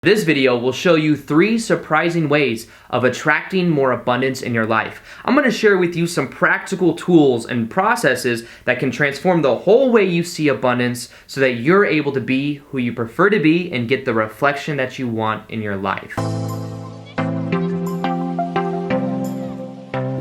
This video will show you 3 surprising ways of attracting more abundance in your life. I'm going to share with you some practical tools and processes that can transform the whole way you see abundance so that you're able to be who you prefer to be and get the reflection that you want in your life.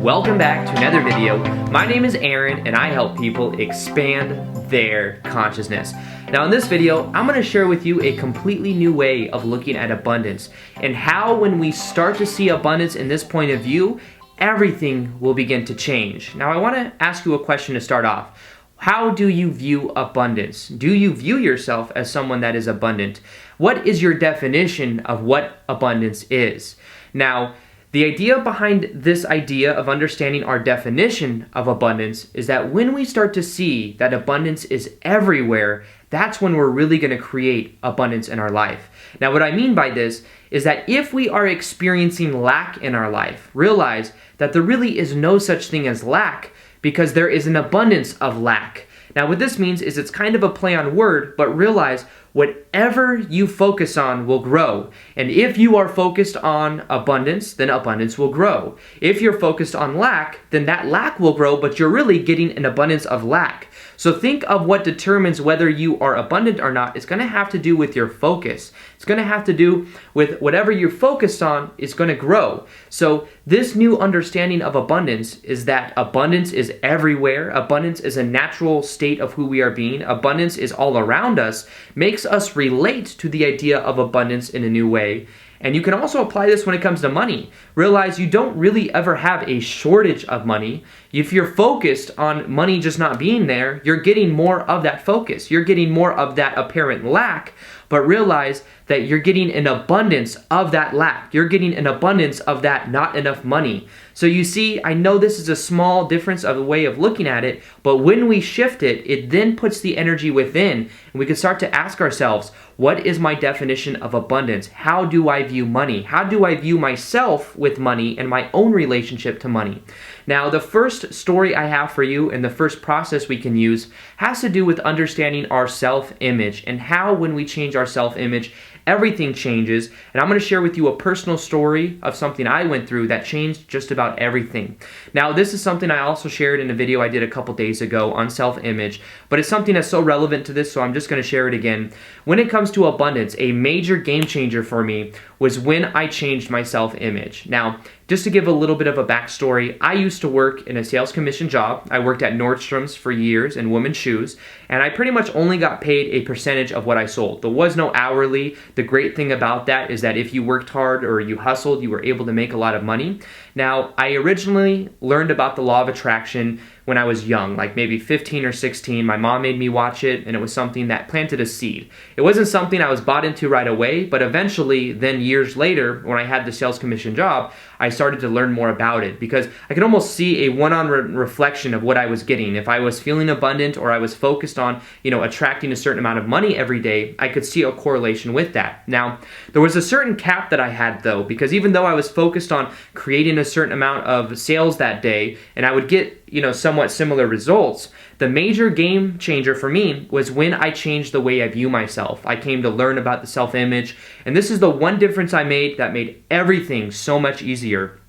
Welcome back to another video. My name is Aaron and I help people expand their consciousness. Now in this video, I'm going to share with you a completely new way of looking at abundance and how when we start to see abundance in this point of view, everything will begin to change. Now I want to ask you a question to start off. How do you view abundance? Do you view yourself as someone that is abundant? What is your definition of what abundance is? Now, the idea behind this idea of understanding our definition of abundance is that when we start to see that abundance is everywhere, that's when we're really going to create abundance in our life. Now, what I mean by this is that if we are experiencing lack in our life, realize that there really is no such thing as lack because there is an abundance of lack. Now, what this means is it's kind of a play on word, but realize whatever you focus on will grow. And if you are focused on abundance, then abundance will grow. If you're focused on lack, then that lack will grow, but you're really getting an abundance of lack. So think of what determines whether you are abundant or not. It's going to have to do with your focus. It's going to have to do with whatever you're focused on is going to grow. So this new understanding of abundance is that abundance is everywhere. Abundance is a natural state of who we are being. Abundance is all around us, makes us relate to the idea of abundance in a new way. And you can also apply this when it comes to money. Realize you don't really ever have a shortage of money. If you're focused on money just not being there, you're getting more of that focus. You're getting more of that apparent lack, but realize that you're getting an abundance of that lack. You're getting an abundance of that not enough money. So you see, I know this is a small difference of a way of looking at it, but when we shift it, it then puts the energy within, and we can start to ask ourselves, what is my definition of abundance? How do I view money? How do I view myself with money and my own relationship to money? Now, the first story I have for you and the first process we can use has to do with understanding our self-image and how when we change our self-image, everything changes. And I'm going to share with you a personal story of something I went through that changed just about everything. Now, this is something I also shared in a video I did a couple days ago on self-image, but it's something that's so relevant to this, so I'm just going to share it again. When it comes to abundance, a major game changer for me was when I changed my self-image. Now, just to give a little bit of a backstory, I used to work in a sales commission job. I worked at Nordstrom's for years in women's shoes, and I pretty much only got paid a percentage of what I sold. There was no hourly. The great thing about that is that if you worked hard or you hustled, you were able to make a lot of money. Now, I originally learned about the law of attraction when I was young, like maybe 15 or 16. My mom made me watch it, and it was something that planted a seed. It wasn't something I was bought into right away, but eventually, then years later, when I had the sales commission job, I started to learn more about it because I could almost see a one-on-one reflection of what I was getting. If I was feeling abundant or I was focused on, attracting a certain amount of money every day, I could see a correlation with that. Now, there was a certain cap that I had though, because even though I was focused on creating a certain amount of sales that day, and I would get somewhat similar results, the major game changer for me was when I changed the way I view myself. I came to learn about the self-image, and this is the one difference I made that made everything so much easier.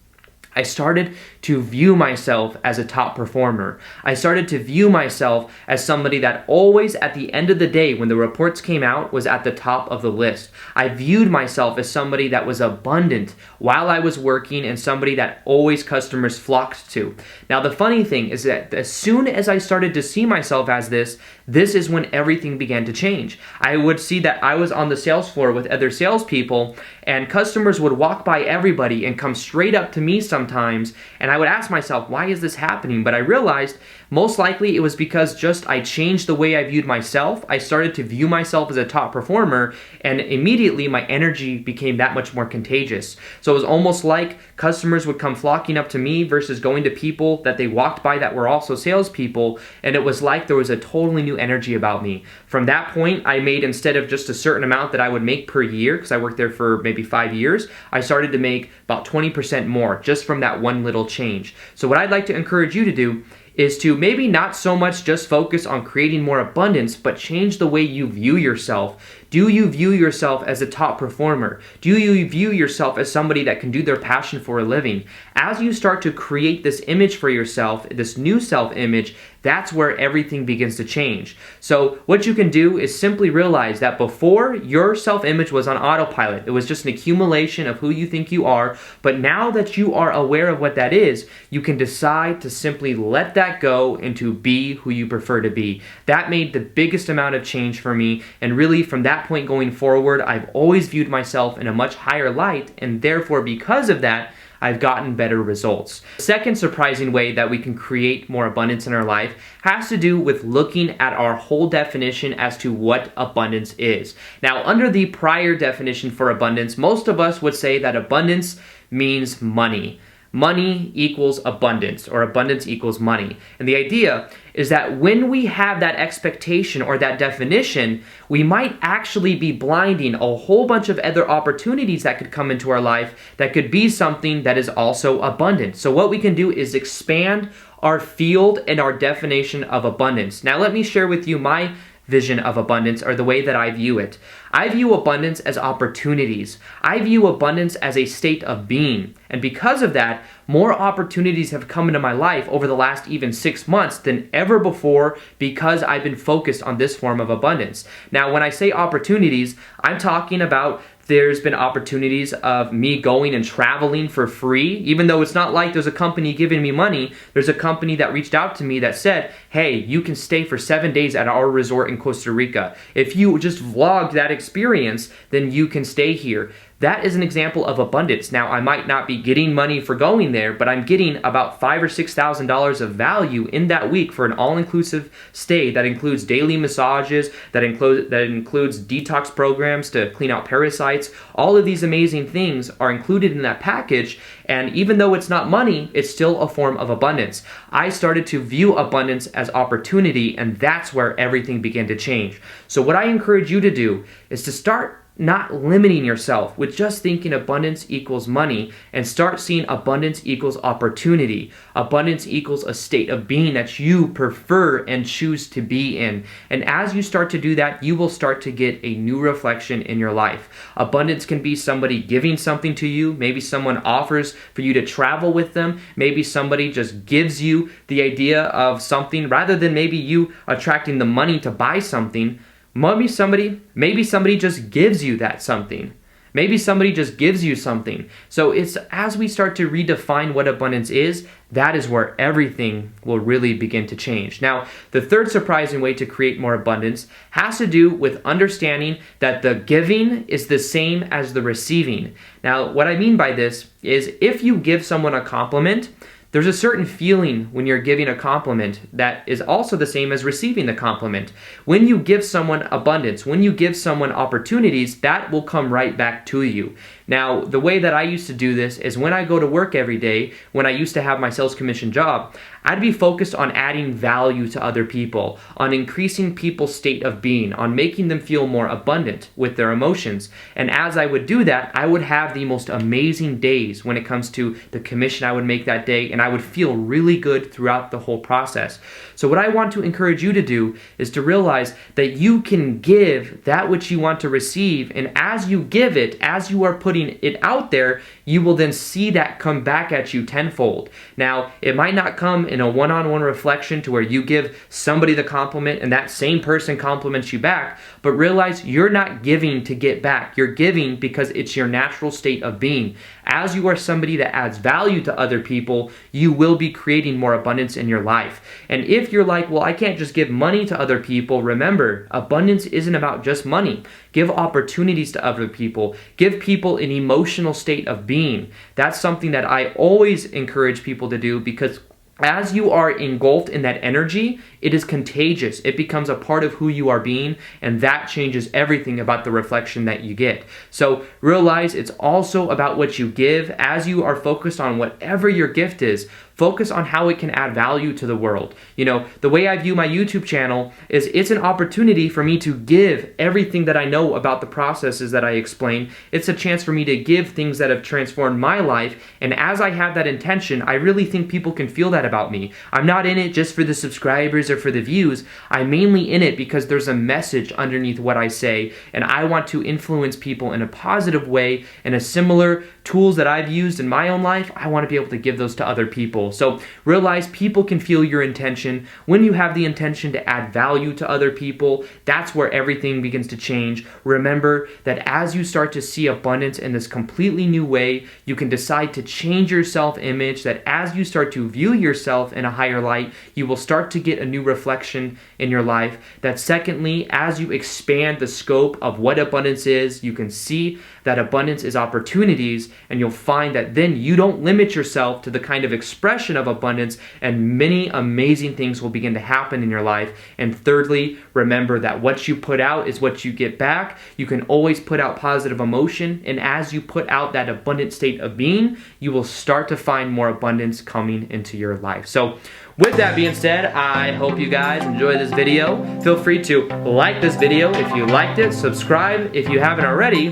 I started to view myself as a top performer. I started to view myself as somebody that always at the end of the day when the reports came out was at the top of the list. I viewed myself as somebody that was abundant while I was working and somebody that always customers flocked to. Now the funny thing is that as soon as I started to see myself as this is when everything began to change. I would see that I was on the sales floor with other salespeople and customers would walk by everybody and come straight up to me sometimes, and I would ask myself, why is this happening? But I realized most likely it was because just I changed the way I viewed myself. I started to view myself as a top performer, and immediately my energy became that much more contagious. So it was almost like customers would come flocking up to me versus going to people that they walked by that were also salespeople, and it was like there was a totally new energy about me. From that point, I made, instead of just a certain amount that I would make per year, because I worked there for maybe 5 years, I started to make about 20% more just from that one little change. So what I'd like to encourage you to do is to maybe not so much just focus on creating more abundance, but change the way you view yourself. Do you view yourself as a top performer? Do you view yourself as somebody that can do their passion for a living? As you start to create this image for yourself, this new self-image, that's where everything begins to change. So what you can do is simply realize that before, your self-image was on autopilot. It was just an accumulation of who you think you are. But now that you are aware of what that is, you can decide to simply let that go and to be who you prefer to be. That made the biggest amount of change for me. And really, from that point going forward, I've always viewed myself in a much higher light. And therefore, because of that, I've gotten better results. The second surprising way that we can create more abundance in our life has to do with looking at our whole definition as to what abundance is. Now, under the prior definition for abundance, most of us would say that abundance means money. Money equals abundance, or abundance equals money. And the idea is that when we have that expectation or that definition, we might actually be blinding a whole bunch of other opportunities that could come into our life that could be something that is also abundant. So what we can do is expand our field and our definition of abundance. Now let me share with you my vision of abundance, or the way that I view it. I view abundance as opportunities. I view abundance as a state of being. And because of that, more opportunities have come into my life over the last even 6 months than ever before, because I've been focused on this form of abundance. Now, when I say opportunities, I'm talking about there's been opportunities of me going and traveling for free. Even though it's not like there's a company giving me money, there's a company that reached out to me that said, hey, you can stay for 7 days at our resort in Costa Rica. If you just vlogged that experience, then you can stay here. That is an example of abundance. Now, I might not be getting money for going there, but I'm getting about $5,000 or $6,000 of value in that week for an all-inclusive stay that includes daily massages, that includes detox programs to clean out parasites. All of these amazing things are included in that package, and even though it's not money, it's still a form of abundance. I started to view abundance as opportunity, and that's where everything began to change. So what I encourage you to do is to start not limiting yourself with just thinking abundance equals money, and start seeing abundance equals opportunity. Abundance equals a state of being that you prefer and choose to be in. And as you start to do that, you will start to get a new reflection in your life. Abundance can be somebody giving something to you. Maybe someone offers for you to travel with them. Maybe somebody just gives you the idea of something rather than maybe you attracting the money to buy something. Maybe somebody just gives you that something. Maybe somebody just gives you something. So it's as we start to redefine what abundance is, that is where everything will really begin to change. Now, the third surprising way to create more abundance has to do with understanding that the giving is the same as the receiving. Now, what I mean by this is if you give someone a compliment, there's a certain feeling when you're giving a compliment that is also the same as receiving the compliment. When you give someone abundance, when you give someone opportunities, that will come right back to you. Now, the way that I used to do this is when I go to work every day, when I used to have my sales commission job, I'd be focused on adding value to other people, on increasing people's state of being, on making them feel more abundant with their emotions. And as I would do that, I would have the most amazing days when it comes to the commission I would make that day, and I would feel really good throughout the whole process. So what I want to encourage you to do is to realize that you can give that which you want to receive, and as you give it, as you are putting it out there, you will then see that come back at you tenfold. Now, it might not come in a one-on-one reflection to where you give somebody the compliment and that same person compliments you back, but realize you're not giving to get back. You're giving because it's your natural state of being. As you are somebody that adds value to other people, you will be creating more abundance in your life. And if you're like, well, I can't just give money to other people, remember, abundance isn't about just money. Give opportunities to other people. Give people an emotional state of being. That's something that I always encourage people to do, because as you are engulfed in that energy, it is contagious. It becomes a part of who you are being, and that changes everything about the reflection that you get. So realize it's also about what you give. As you are focused on whatever your gift is, focus on how it can add value to the world. You know, the way I view my YouTube channel is it's an opportunity for me to give everything that I know about the processes that I explain. It's a chance for me to give things that have transformed my life, and as I have that intention, I really think people can feel that about me. I'm not in it just for the subscribers or for the views. I'm mainly in it because there's a message underneath what I say, and I want to influence people in a positive way, and a similar tools that I've used in my own life, I want to be able to give those to other people. So realize people can feel your intention. When you have the intention to add value to other people, that's where everything begins to change. Remember that as you start to see abundance in this completely new way, you can decide to change your self-image, that as you start to view yourself in a higher light, you will start to get a new reflection in your life. That secondly, as you expand the scope of what abundance is, you can see that abundance is opportunities, and you'll find that then you don't limit yourself to the kind of expression of abundance, and many amazing things will begin to happen in your life. And thirdly, remember that what you put out is what you get back. You can always put out positive emotion, and as you put out that abundant state of being, you will start to find more abundance coming into your life. So with that being said, I hope you guys enjoy this video. Feel free to like this video if you liked it, subscribe if you haven't already.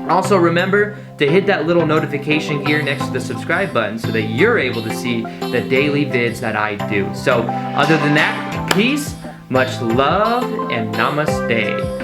Also remember to hit that little notification gear next to the subscribe button so that you're able to see the daily vids that I do. So other than that, peace, much love, and namaste.